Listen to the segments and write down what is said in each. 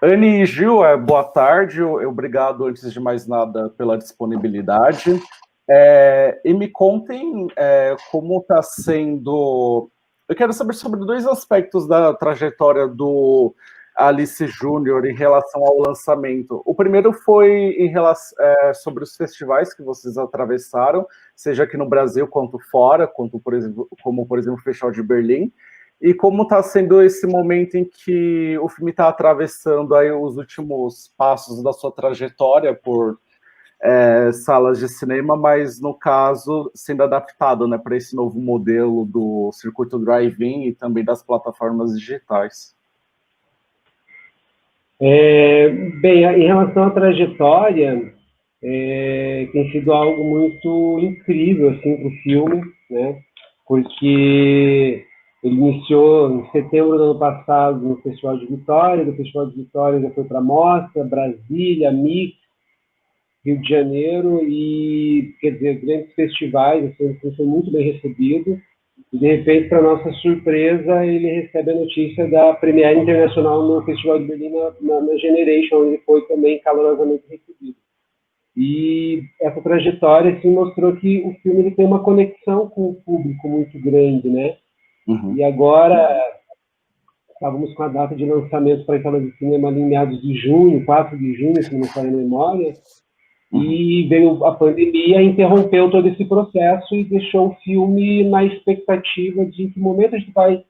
Anne e Gil, boa tarde. Obrigado, antes de mais nada, pela disponibilidade. E me contem como está sendo... Eu quero saber sobre dois aspectos da trajetória do Alice Júnior em relação ao lançamento. O primeiro foi sobre os festivais que vocês atravessaram, seja aqui no Brasil quanto fora, como por exemplo o Festival de Berlim. E como está sendo esse momento em que o filme está atravessando aí os últimos passos da sua trajetória por salas de cinema, mas no caso sendo adaptado, né, para esse novo modelo do circuito drive-in e também das plataformas digitais. Bem, em relação à trajetória, tem sido algo muito incrível assim, para o filme, né? Porque ele iniciou em setembro do ano passado no Festival de Vitória, do Festival de Vitória já foi para Mostra, Brasília, Mix, Rio de Janeiro, e, quer dizer, grandes festivais, assim, foi muito bem recebido. E, de repente, para nossa surpresa, ele recebe a notícia da Premiere Internacional no Festival de Berlim, na Generation, onde ele foi também calorosamente recebido. E essa trajetória assim, mostrou que o filme ele tem uma conexão com o público muito grande, né? Uhum. E agora, estávamos com a data de lançamento para a sala de cinema ali em meados de junho, 4 de junho, se não me falha a memória, e veio a pandemia, interrompeu todo esse processo e deixou o filme na expectativa de em que momento a gente vai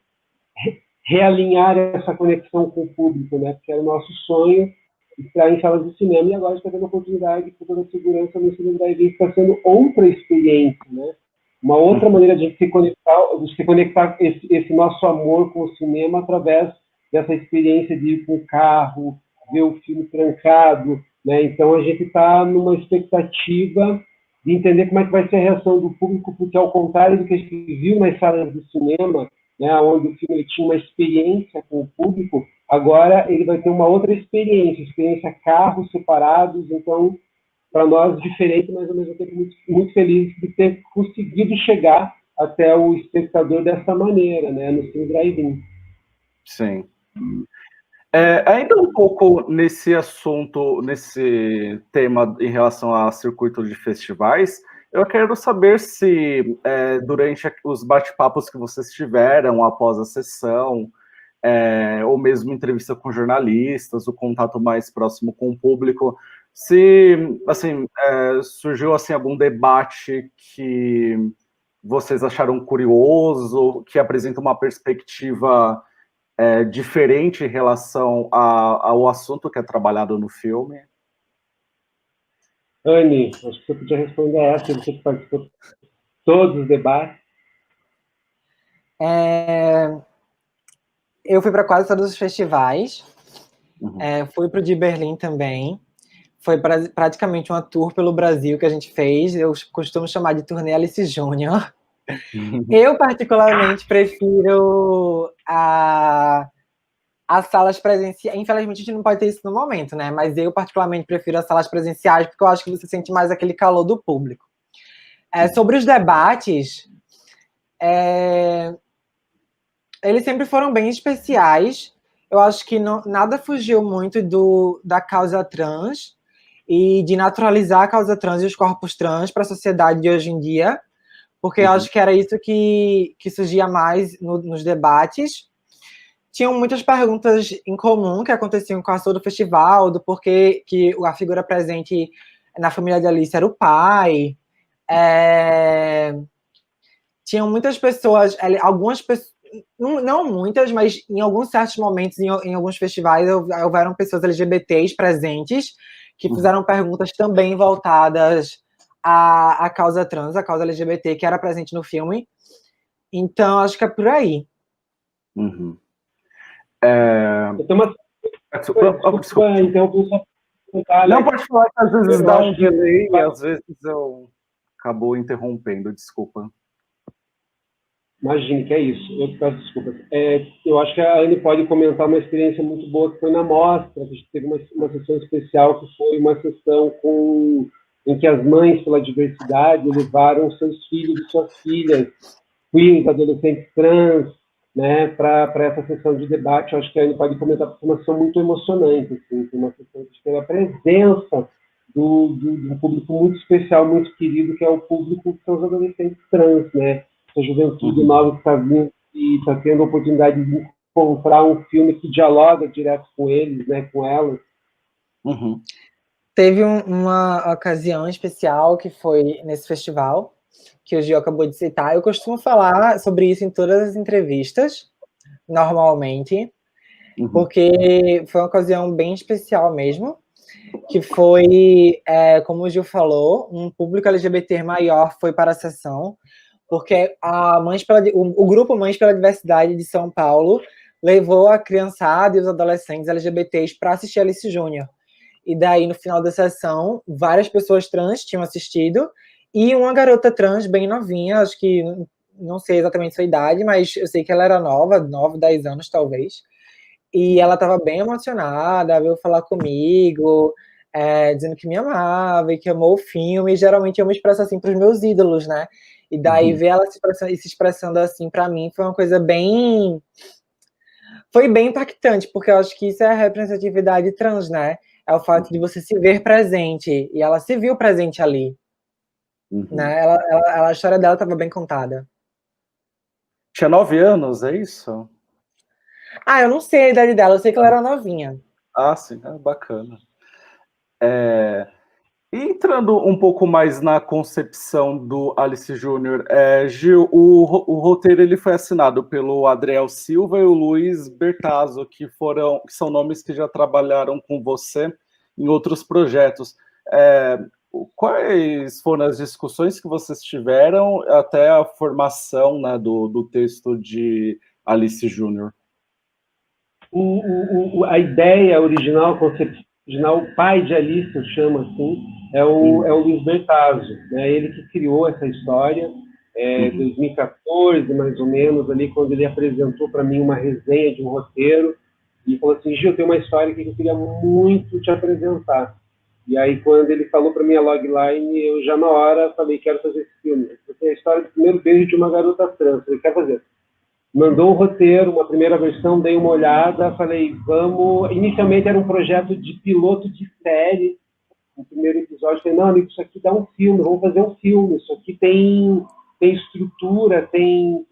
realinhar essa conexão com o público, né? Porque era o nosso sonho estar em salas de cinema, e agora está tendo a oportunidade, com toda a segurança, no cinema drive-in está sendo outra experiência, né? Uma outra maneira de se conectar esse nosso amor com o cinema através dessa experiência de ir com o carro, ver o filme trancado, né? Então a gente está numa expectativa de entender como é que vai ser a reação do público, porque ao contrário do que a gente viu nas salas de cinema, né, onde o filme tinha uma experiência com o público, agora ele vai ter uma outra experiência carros separados, então para nós diferente, mas ao mesmo tempo muito, muito feliz de ter conseguido chegar até o espectador dessa maneira, né, no Cine Drive-In. Sim. Ainda um pouco nesse assunto, nesse tema em relação a circuito de festivais, eu quero saber se durante os bate-papos que vocês tiveram após a sessão, ou mesmo entrevista com jornalistas, o contato mais próximo com o público, se assim, surgiu assim, algum debate que vocês acharam curioso, que apresenta uma perspectiva diferente em relação ao assunto que é trabalhado no filme? Anne, acho que você podia responder essa, você que participou de todos os debates. Eu fui para quase todos os festivais, fui para o de Berlim também, foi praticamente uma tour pelo Brasil que a gente fez, eu costumo chamar de turnê Alice Júnior. Eu particularmente prefiro as salas presenciais. Infelizmente a gente não pode ter isso no momento, né? Mas eu particularmente prefiro as salas presenciais porque eu acho que você sente mais aquele calor do público. Sobre os debates, eles sempre foram bem especiais. Eu acho que nada fugiu muito da causa trans e de naturalizar a causa trans e os corpos trans para a sociedade de hoje em dia, porque eu acho que era isso que surgia mais nos debates. Tinham muitas perguntas em comum que aconteciam quase todo o festival, do porquê que a figura presente na família de Alice era o pai. Tinham muitas pessoas, algumas pessoas, não muitas, mas em alguns certos momentos, em alguns festivais, houveram pessoas LGBTs presentes que fizeram perguntas também voltadas à causa trans, à causa LGBT, que era presente no filme. Então, acho que é por aí. Eu tenho uma... Desculpa, então, não, pode falar que às vezes dá um delay e às vezes eu acabo interrompendo, desculpa. Imagine que é isso, eu peço desculpas. Eu acho que a Anne pode comentar uma experiência muito boa que foi na Mostra, que a gente teve uma sessão especial, que foi uma sessão em que as mães pela diversidade levaram seus filhos e suas filhas, queers, adolescentes trans, né, para essa sessão de debate. Eu acho que a Anne pode comentar, porque é uma sessão muito emocionante, assim, uma sessão que teve a presença de um público muito especial, muito querido, que é o público que são os adolescentes trans, né? Essa juventude nova que está vindo e está tendo a oportunidade de encontrar um filme que dialoga direto com eles, né, com elas. Uhum. Teve uma ocasião especial que foi nesse festival, que o Gil acabou de citar. Eu costumo falar sobre isso em todas as entrevistas, normalmente, porque foi uma ocasião bem especial mesmo, que foi, como o Gil falou, um público LGBT maior foi para a sessão, porque o grupo Mães pela Diversidade de São Paulo levou a criançada e os adolescentes LGBTs para assistir Alice Júnior. E daí, no final da sessão, várias pessoas trans tinham assistido, e uma garota trans bem novinha, acho que não sei exatamente sua idade, mas eu sei que ela era nova, 9, 10 anos talvez, e ela estava bem emocionada, veio falar comigo, dizendo que me amava e que amou o filme, e geralmente eu me expresso assim para os meus ídolos, né? E daí ver ela se expressando assim, para mim, foi uma coisa bem... Foi bem impactante, porque eu acho que isso é a representatividade trans, né? É o fato de você se ver presente, e ela se viu presente ali. Né? A história dela estava bem contada. Tinha 9 anos, é isso? Eu não sei a idade dela, eu sei que ela era novinha. Ah, sim, bacana. Entrando um pouco mais na concepção do Alice Júnior, Gil, o roteiro ele foi assinado pelo Adriel Silva e o Luiz Bertazzo, que são nomes que já trabalharam com você em outros projetos. Quais foram as discussões que vocês tiveram até a formação, né, do texto de Alice Júnior? A ideia original, a concepção original, o pai de Alice, eu chamo assim, é o Luiz Bertazzo, né? Ele que criou essa história, 2014, mais ou menos, ali, quando ele apresentou para mim uma resenha de um roteiro, e falou assim: Gil, tem uma história que eu queria muito te apresentar. E aí, quando ele falou para mim a logline, eu já na hora falei: quero fazer esse filme. Porque é a história do primeiro beijo de uma garota trans. Ele quer fazer. Mandou um roteiro, uma primeira versão, dei uma olhada, falei, vamos... Inicialmente era um projeto de piloto de série, o primeiro episódio, falei, não, amigo, isso aqui dá um filme, vamos fazer um filme, isso aqui tem estrutura, tem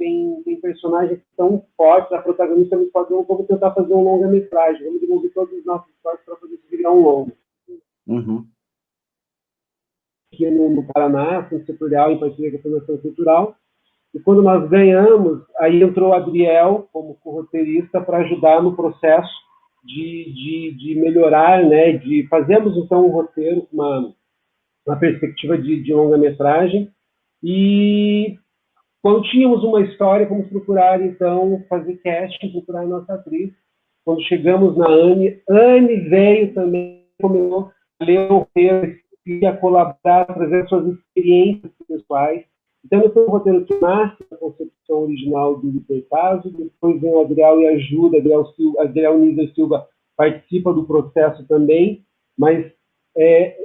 personagens tão fortes, a protagonista é muito forte, vamos tentar fazer um longa-metragem, vamos desenvolver todos os nossos histórias para fazer isso virar um longo. Aqui no Paraná, Centro Setorial, em parceria com a Fundação Cultural. E quando nós ganhamos, aí entrou o Adriel como roteirista para ajudar no processo de melhorar, né? Fazemos então um roteiro com uma perspectiva de longa-metragem. E quando tínhamos uma história, fomos procurar então fazer casting, procurar a nossa atriz. Quando chegamos na Anne veio também, começou a ler o roteiro, a colaborar, trazer suas experiências pessoais. Então, esse é um roteiro que nasce da concepção original do Bertazzo, depois vem o Adriel e ajuda, Adriel Nízel Silva participa do processo também, mas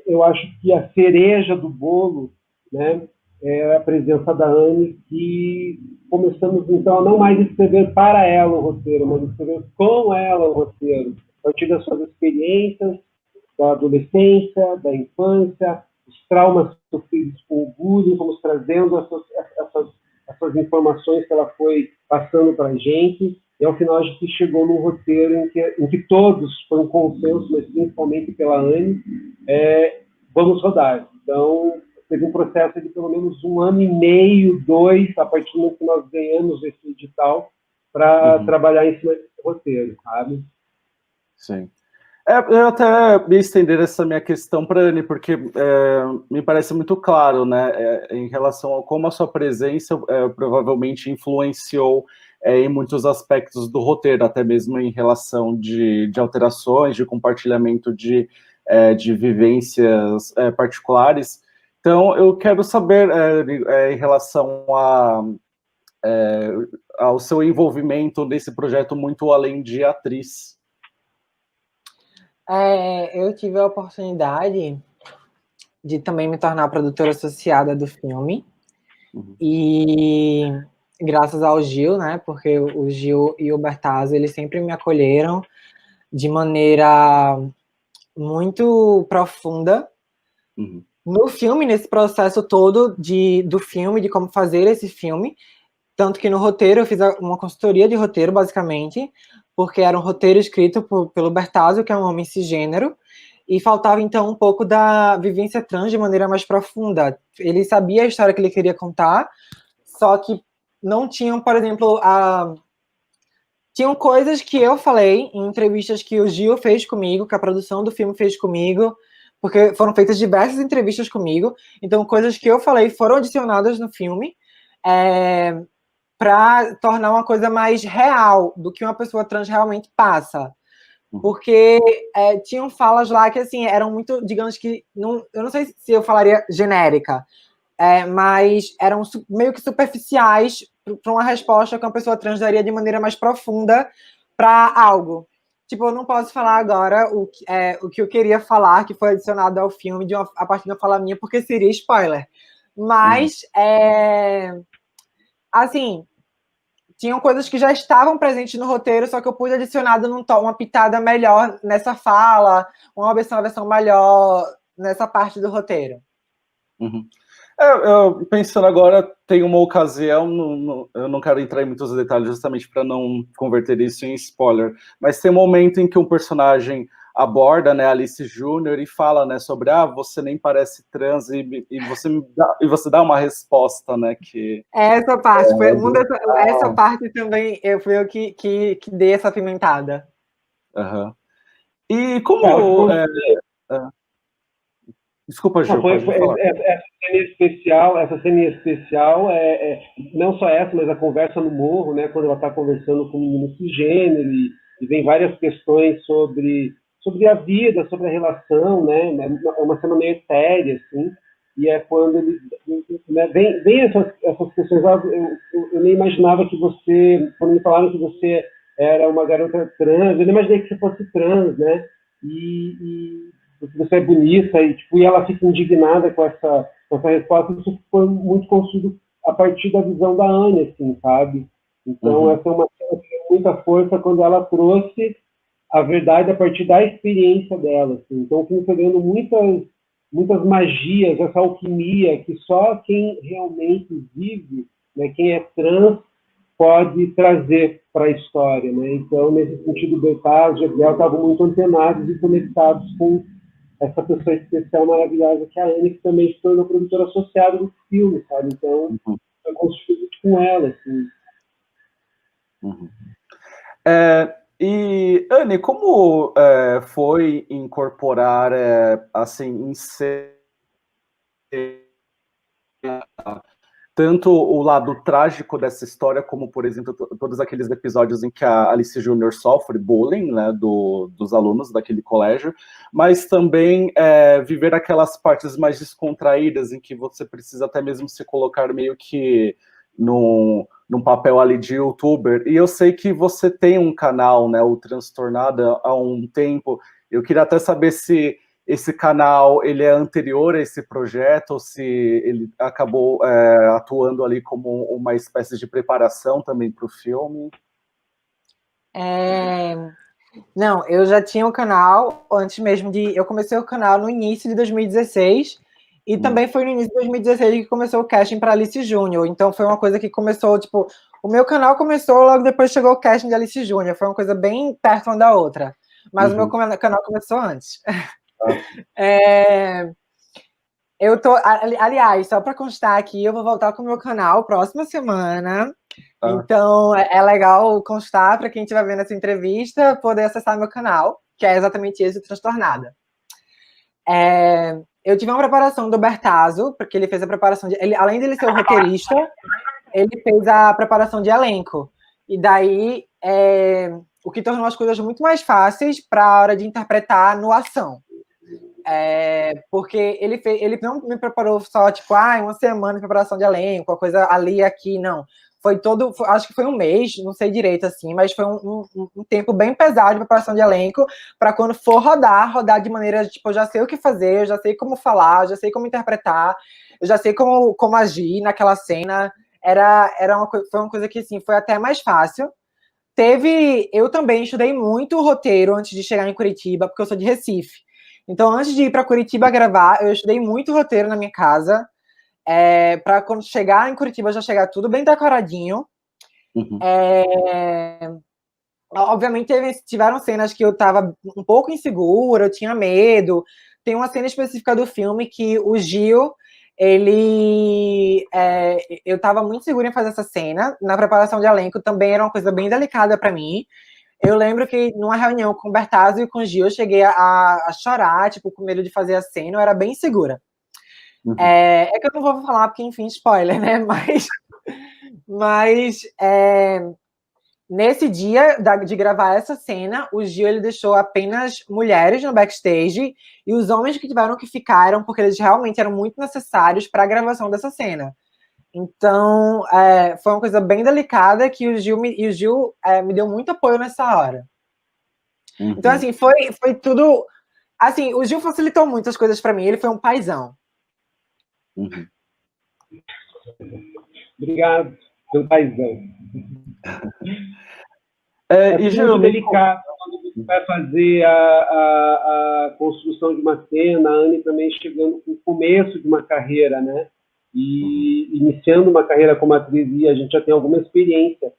eu acho que a cereja do bolo, né, é a presença da Anne, que começamos, então, a não mais escrever para ela o roteiro, mas escrever com ela o roteiro, a partir das suas experiências, da adolescência, da infância, os traumas sofridos com o bullying, fomos trazendo essas informações que ela foi passando para a gente, e ao final a gente chegou num roteiro em que todos, foi um consenso, mas principalmente pela Anne, vamos rodar. Então, teve um processo de pelo menos 1 ano e meio, 2, a partir do momento que nós ganhamos esse edital, para trabalhar em cima desse roteiro, sabe? Sim. Eu até me estender essa minha questão para a Anne, porque me parece muito claro, né, em relação a como a sua presença provavelmente influenciou em muitos aspectos do roteiro, até mesmo em relação de alterações, de compartilhamento de vivências particulares. Então, eu quero saber, em relação ao seu envolvimento nesse projeto muito além de atriz. Eu tive a oportunidade de também me tornar produtora associada do filme. E graças ao Gil, né? Porque o Gil e o Bertazzo, eles sempre me acolheram de maneira muito profunda. Uhum. No filme, nesse processo todo do filme, de como fazer esse filme. Tanto que no roteiro eu fiz uma consultoria de roteiro, basicamente, porque era um roteiro escrito pelo Bertazzo, que é um homem cisgênero, e faltava, então, um pouco da vivência trans de maneira mais profunda. Ele sabia a história que ele queria contar, só que não tinham, por exemplo, tinham coisas que eu falei em entrevistas que o Gil fez comigo, que a produção do filme fez comigo, porque foram feitas diversas entrevistas comigo, então coisas que eu falei foram adicionadas no filme, para tornar uma coisa mais real do que uma pessoa trans realmente passa. Porque tinham falas lá que, assim, eram muito, digamos que, não, eu não sei se eu falaria genérica, mas eram meio que superficiais para uma resposta que uma pessoa trans daria de maneira mais profunda para algo. Tipo, eu não posso falar agora o que eu queria falar, que foi adicionado ao filme a partir de uma fala minha, porque seria spoiler. Mas, assim, tinham coisas que já estavam presentes no roteiro, só que eu pude adicionar uma pitada melhor nessa fala, uma versão melhor nessa parte do roteiro. Uhum. Eu, pensando agora, tem uma ocasião, eu não quero entrar em muitos detalhes justamente para não converter isso em spoiler, mas tem um momento em que um personagem aborda, né, Alice Júnior e fala, né, sobre você nem parece trans e você dá uma resposta, né, que essa parte essa parte também fui eu que dei essa pimentada. Uhum. E como desculpa, Gil, pode falar. Essa cena especial não só essa, mas a conversa no morro, né, quando ela está conversando com o menino cisgênero e vem várias questões sobre a vida, sobre a relação, né, é uma cena meio etérea, assim, e é quando ele, né, vem essas questões. Eu nem imaginava que você, quando me falaram que você era uma garota trans, eu nem imaginei que você fosse trans, né, e você é bonita, e ela fica indignada com essa resposta. Isso foi muito construído a partir da visão da Anya, assim, sabe? Então, essa é uma cena que tem muita força quando ela trouxe a verdade a partir da experiência dela. Assim. Então, o filme foi ganhando muitas magias, essa alquimia que só quem realmente vive, né, quem é trans, pode trazer para a história. Né? Então, nesse sentido, o Bertazzo e o Gabriel estavam muito antenados e conectados com essa pessoa especial maravilhosa que é a Anne, que também se tornou produtora associada do filme, sabe? Então, eu construí com ela, assim. E, Anne, como foi incorporar, assim, em cena tanto o lado trágico dessa história, como, por exemplo, todos aqueles episódios em que a Alice Júnior sofre bullying, né, dos alunos daquele colégio, mas também viver aquelas partes mais descontraídas, em que você precisa até mesmo se colocar meio que num papel ali de youtuber. E eu sei que você tem um canal, né, o Transtornada, há um tempo. Eu queria até saber se esse canal ele é anterior a esse projeto, ou se ele acabou atuando ali como uma espécie de preparação também para o filme? Não, eu já tinha o canal antes mesmo eu comecei o canal no início de 2016, e também foi no início de 2016 que começou o casting para Alice Júnior, então foi uma coisa que começou, tipo, o meu canal começou, logo depois chegou o casting de Alice Júnior, foi uma coisa bem perto uma da outra, mas o meu canal começou antes. Eu tô, aliás, só para constar aqui, eu vou voltar com o meu canal próxima semana. Então, é legal constar para quem estiver vendo essa entrevista poder acessar meu canal, que é exatamente esse, o Transtornada. Eu tive uma preparação do Bertazzo, porque ele fez a preparação além de ele ser o roteirista, ele fez a preparação de elenco. E daí, o que tornou as coisas muito mais fáceis para a hora de interpretar no ação. Porque ele não me preparou só, tipo, uma semana de preparação de elenco, a coisa ali e aqui, não. Acho que foi um mês, não sei direito, assim, mas foi um tempo bem pesado de preparação de elenco, para quando for rodar de maneira, tipo, eu já sei o que fazer, eu já sei como falar, eu já sei como interpretar, eu já sei como agir naquela cena. foi uma coisa que, assim, foi até mais fácil. Eu também estudei muito o roteiro antes de chegar em Curitiba, porque eu sou de Recife. Então, antes de ir para Curitiba gravar, eu estudei muito o roteiro na minha casa, para quando chegar em Curitiba já chegar tudo bem decoradinho. Uhum. Obviamente, tiveram cenas que eu estava um pouco insegura, eu tinha medo. Tem uma cena específica do filme que o Gil, eu estava muito segura em fazer essa cena. Na preparação de elenco também era uma coisa bem delicada para mim. Eu lembro que numa reunião com o Bertazzo e com o Gil, eu cheguei a chorar, tipo, com medo de fazer a cena, eu era bem segura. Uhum. É que eu não vou falar, porque, enfim, spoiler, né? Mas nesse dia de gravar essa cena, o Gil ele deixou apenas mulheres no backstage e os homens que tiveram que ficaram, porque eles realmente eram muito necessários para a gravação dessa cena. Então, foi uma coisa bem delicada que o Gil me deu muito apoio nessa hora. Uhum. Então, assim, foi tudo... Assim, o Gil facilitou muitas coisas para mim, ele foi um paizão. Uhum. Obrigado pelo paizão. E muito delicado quando você vai fazer a construção de uma cena, a Anne também chegando no começo de uma carreira, né? E iniciando uma carreira como atriz, e a gente já tem alguma experiência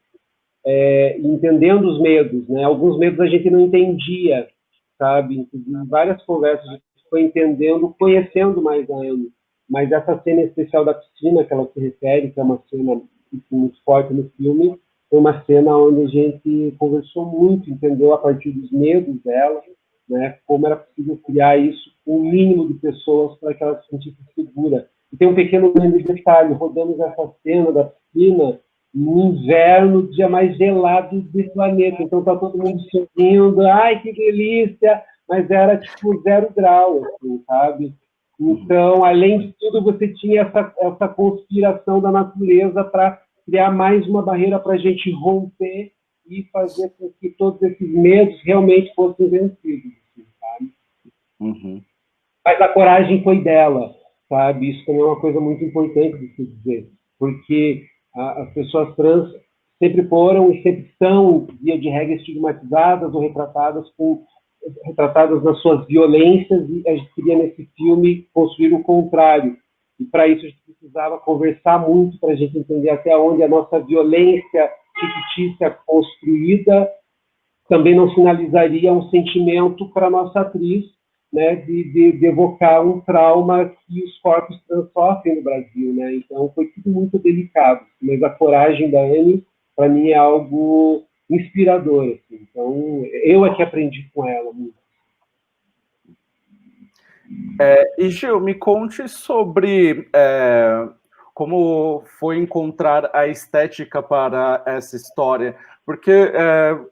entendendo os medos, né? Alguns medos a gente não entendia, sabe? Em várias conversas a gente foi entendendo, conhecendo mais a Anne. Mas essa cena especial da piscina, que ela se refere, que é uma cena muito forte no filme, foi uma cena onde a gente conversou muito, entendeu a partir dos medos dela, né? Como era possível criar isso com o mínimo de pessoas para que ela se sentisse segura. E tem um pequeno grande detalhe, rodamos essa cena da piscina no inverno, dia mais gelado do planeta. Então tá todo mundo sorrindo, ai que delícia, mas era tipo 0 grau, assim, sabe? Então, além de tudo, você tinha essa conspiração da natureza para criar mais uma barreira para a gente romper e fazer com que todos esses medos realmente fossem vencidos, assim, sabe? Uhum. Mas a coragem foi dela, sabe? Isso também é uma coisa muito importante de se dizer, porque as pessoas trans sempre foram e sempre são, via de regra, estigmatizadas ou retratadas nas suas violências, e a gente queria, nesse filme, construir o contrário. E, para isso, a gente precisava conversar muito para a gente entender até onde a nossa violência fictícia construída também não sinalizaria um sentimento para a nossa atriz, né, de evocar um trauma que os corpos trans sofrem no Brasil, né? Então, foi tudo muito delicado. Mas a coragem da Anne, para mim, é algo inspirador. Assim. Então, eu é que aprendi com ela muito. E, Gil, me conte sobre como foi encontrar a estética para essa história, porque,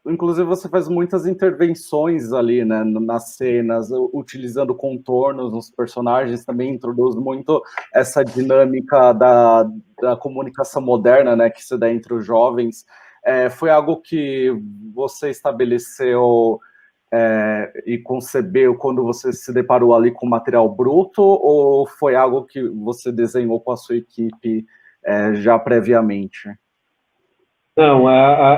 inclusive, você faz muitas intervenções ali, né, nas cenas, utilizando contornos nos personagens, também introduz muito essa dinâmica da comunicação moderna, né, que se dá entre os jovens. Foi algo que você estabeleceu e concebeu quando você se deparou ali com material bruto, ou foi algo que você desenhou com a sua equipe já previamente? Não,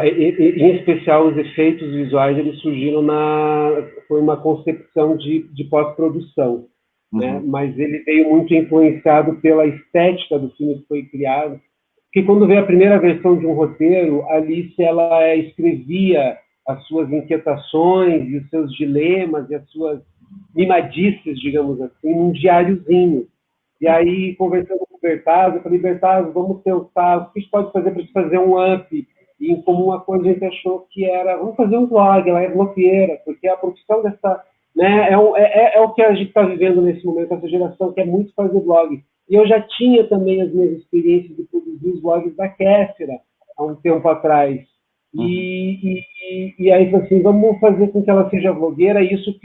em especial os efeitos visuais, eles surgiram foi uma concepção de pós-produção, né? Mas ele veio muito influenciado pela estética do filme que foi criado, porque quando veio a primeira versão de um roteiro, a Alice, ela escrevia as suas inquietações e os seus dilemas e as suas mimadices, digamos assim, num diáriozinho. E aí, conversando com o Bertazzo, eu falei, Bertazzo, vamos pensar, o que a gente pode fazer para a gente fazer um up? E em comum a coisa a gente achou que era, vamos fazer um vlog, ela é blogueira, porque a profissão dessa, né, é o que a gente está vivendo nesse momento, essa geração quer muito fazer vlog. E eu já tinha também as minhas experiências de produzir os vlogs da Kéfera, há um tempo atrás. E aí, assim, vamos fazer com que ela seja blogueira, e isso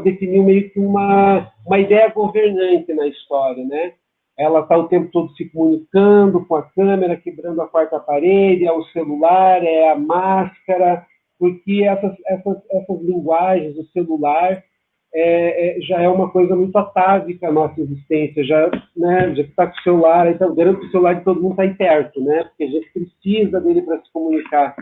definiu meio que uma ideia governante na história, né? Ela está o tempo todo se comunicando com a câmera, quebrando a quarta parede, é o celular, é a máscara, porque essas linguagens, o celular, já é uma coisa muito atávica a nossa existência, já está com o celular, então garanto que o celular de todo mundo está aí perto, né? Porque a gente precisa dele para se comunicar.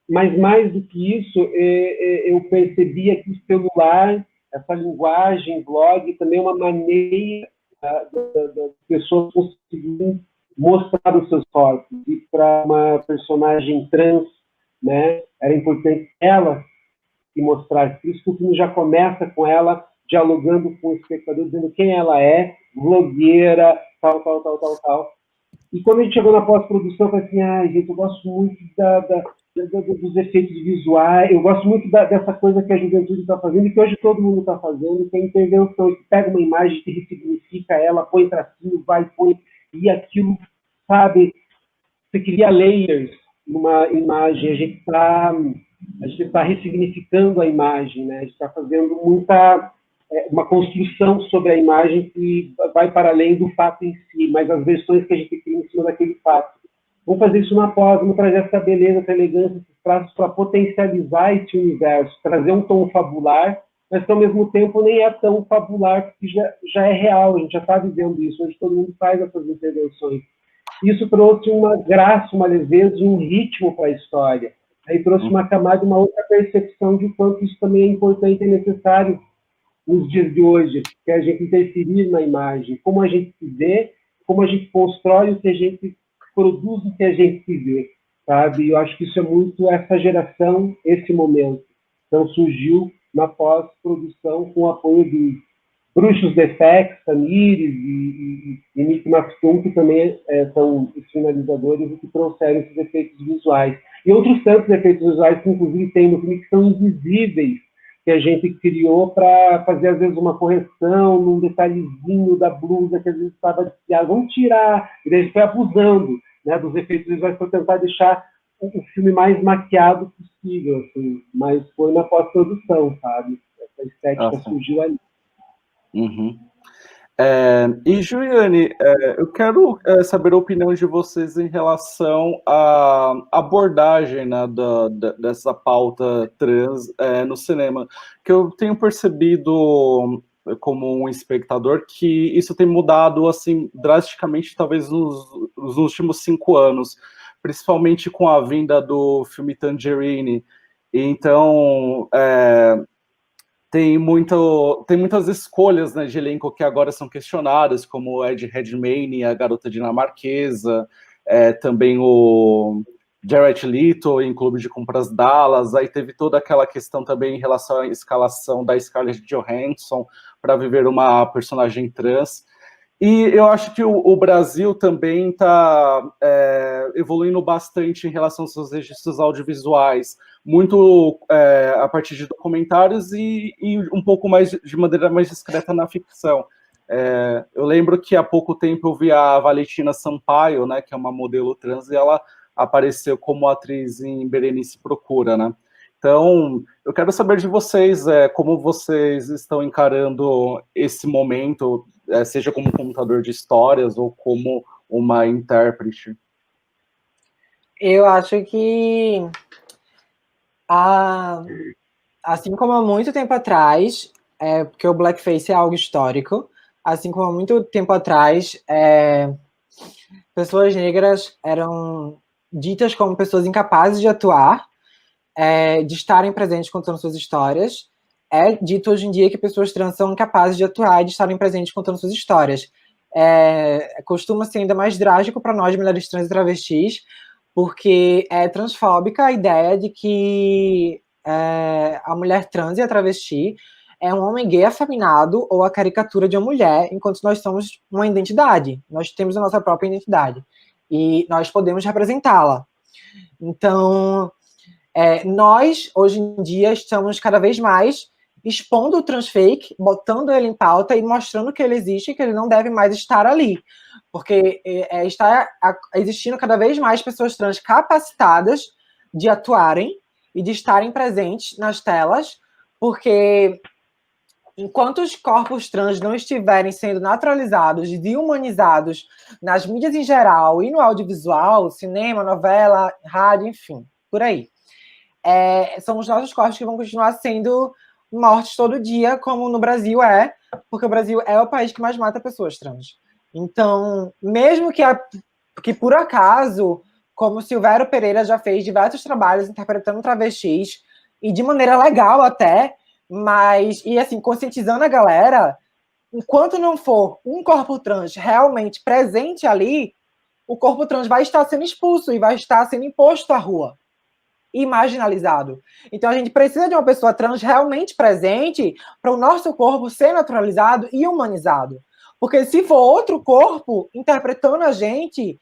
Mas mais do que isso, eu percebia que o celular, essa linguagem, blog, também é uma maneira das pessoas conseguirem mostrar os seus corpos. E para uma personagem trans, né, era importante ela se mostrar. Por isso que o filme já começa com ela dialogando com o espectador, dizendo quem ela é, blogueira, tal, tal, tal, tal, tal. E quando a gente chegou na pós-produção, eu falei assim, gente, eu gosto muito dos efeitos visuais, eu gosto muito dessa coisa que a juventude está fazendo e que hoje todo mundo está fazendo, que é a intervenção, que pega uma imagem, que ressignifica ela, põe tracinho, vai, põe, e aquilo, sabe, você cria layers numa imagem, a gente está ressignificando a imagem, né? A gente está fazendo uma construção sobre a imagem que vai para além do fato em si, mas as versões que a gente cria em cima daquele fato. Vamos fazer isso na pós, vamos trazer essa beleza, essa elegância, esses traços para potencializar esse universo, trazer um tom fabular, mas que ao mesmo tempo nem é tão fabular, porque já é real, a gente já está vivendo isso, hoje todo mundo faz essas intervenções. Isso trouxe uma graça, uma leveza e um ritmo para a história. Aí trouxe uma camada, uma outra percepção de quanto isso também é importante e necessário nos dias de hoje, que é a gente interferir na imagem, como a gente se vê, como a gente constrói o que a gente produz, o que a gente se vê, sabe? E eu acho que isso é muito essa geração, esse momento. Então surgiu na pós-produção com o apoio de Bruxos de FX, Tamires e Nick Maxton, que também são os finalizadores e que trouxeram esses efeitos visuais. E outros tantos efeitos visuais que, inclusive, tem no filme que são invisíveis, que a gente criou para fazer, às vezes, uma correção num detalhezinho da blusa que, às vezes, estava desfiada. Vamos tirar. E daí a gente foi abusando, né, dos efeitos visuais para tentar deixar o filme mais maquiado possível, assim. Mas foi na pós-produção, sabe? Essa estética surgiu ali. Uhum. E, Juliane, eu quero saber a opinião de vocês em relação à abordagem, né, dessa pauta trans no cinema, que eu tenho percebido como um espectador que isso tem mudado assim drasticamente, talvez nos últimos 5 anos, principalmente com a vinda do filme Tangerine. Então, tem muitas escolhas, né, de elenco que agora são questionadas, como o Ed Redmayne, a garota dinamarquesa, também o Jared Leto em Clube de Compras Dallas. Aí teve toda aquela questão também em relação à escalação da Scarlett Johansson para viver uma personagem trans. E eu acho que o Brasil também está evoluindo bastante em relação aos seus registros audiovisuais, muito a partir de documentários e um pouco mais de maneira mais discreta na ficção. Eu lembro que há pouco tempo eu vi a Valentina Sampaio, né, que é uma modelo trans, e ela apareceu como atriz em Berenice Procura, né? Então, eu quero saber de vocês, como vocês estão encarando esse momento, seja como contador de histórias ou como uma intérprete. Eu acho que, assim como há muito tempo atrás, porque o blackface é algo histórico, assim como há muito tempo atrás, pessoas negras eram ditas como pessoas incapazes de atuar, de estarem presentes contando suas histórias. É dito hoje em dia que pessoas trans são incapazes de atuar e de estarem presentes contando suas histórias. Costuma ser ainda mais drástico para nós, mulheres trans e travestis, porque é transfóbica a ideia de que a mulher trans e a travesti é um homem gay afeminado ou a caricatura de uma mulher, enquanto nós somos uma identidade. Nós temos a nossa própria identidade. E nós podemos representá-la. Então, nós, hoje em dia, estamos cada vez mais expondo o transfake, botando ele em pauta e mostrando que ele existe e que ele não deve mais estar ali. Porque está existindo cada vez mais pessoas trans capacitadas de atuarem e de estarem presentes nas telas, porque enquanto os corpos trans não estiverem sendo naturalizados e humanizados nas mídias em geral e no audiovisual, cinema, novela, rádio, enfim, por aí, são os nossos corpos que vão continuar sendo mortes todo dia, como no Brasil porque o Brasil é o país que mais mata pessoas trans. Então, mesmo que por acaso, como Silvério Pereira já fez diversos trabalhos interpretando travestis, e de maneira legal até, mas, e assim, conscientizando a galera, enquanto não for um corpo trans realmente presente ali, o corpo trans vai estar sendo expulso e vai estar sendo imposto à rua e marginalizado. Então, a gente precisa de uma pessoa trans realmente presente para o nosso corpo ser naturalizado e humanizado. Porque se for outro corpo interpretando a gente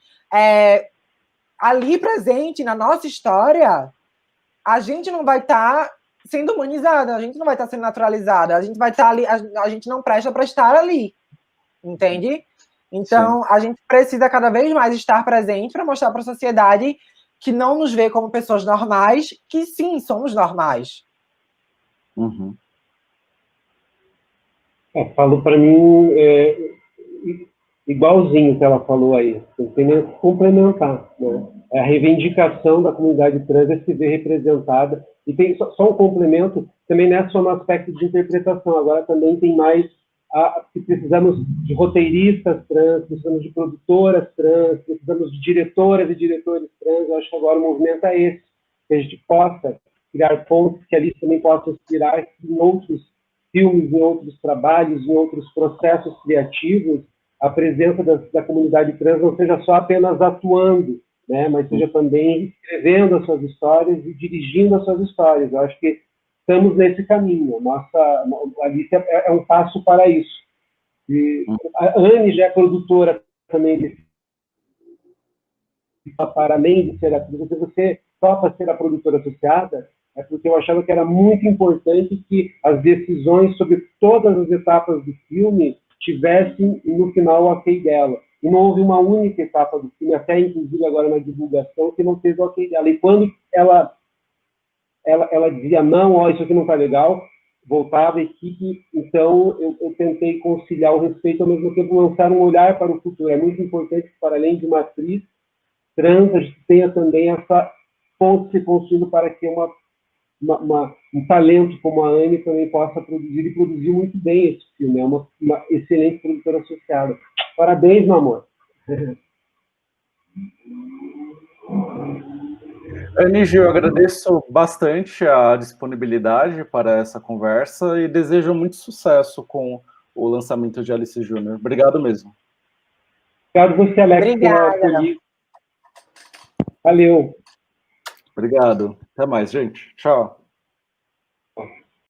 ali presente na nossa história, a gente não vai estar sendo humanizada, a gente não vai estar sendo naturalizada, a gente vai estar ali, a gente não presta para estar ali, entende? Então, a gente precisa cada vez mais estar presente para mostrar para a sociedade que não nos vê como pessoas normais, que sim, somos normais. Uhum. Falou para mim igualzinho que ela falou aí. Tem que complementar, né? A reivindicação da comunidade trans é se ver representada. E tem só um complemento, também não é só no aspecto de interpretação, agora também tem mais que precisamos de roteiristas trans, precisamos de produtoras trans, precisamos de diretoras e diretores trans. Eu acho que agora o movimento é esse, que a gente possa criar pontos que ali também possam inspirar em outros filmes, em outros trabalhos, em outros processos criativos, a presença da comunidade trans não seja só apenas atuando, né, mas seja também escrevendo as suas histórias e dirigindo as suas histórias. Eu acho que estamos nesse caminho. A Alice é um passo para isso. E a Anne já é produtora também para além de ser a produtora. Se você topa ser a produtora associada, é porque eu achava que era muito importante que as decisões sobre todas as etapas do filme tivessem no final o ok dela. E não houve uma única etapa do filme, até inclusive agora na divulgação, que não teve o ok dela. E quando ela dizia, não, isso aqui não está legal, voltava a equipe. Então eu tentei conciliar o respeito, ao mesmo tempo lançar um olhar para o futuro. É muito importante que, para além de uma atriz trans, a gente tenha também essa ponte se construindo para que um talento como a Anne também possa produzir, e produziu muito bem esse filme. É uma excelente produtora associada. Parabéns, meu amor. Anne, eu agradeço bastante a disponibilidade para essa conversa e desejo muito sucesso com o lançamento de Alice Júnior. Obrigado mesmo. Obrigado você, Alex. Obrigada. Valeu. Obrigado. Até mais, gente. Tchau.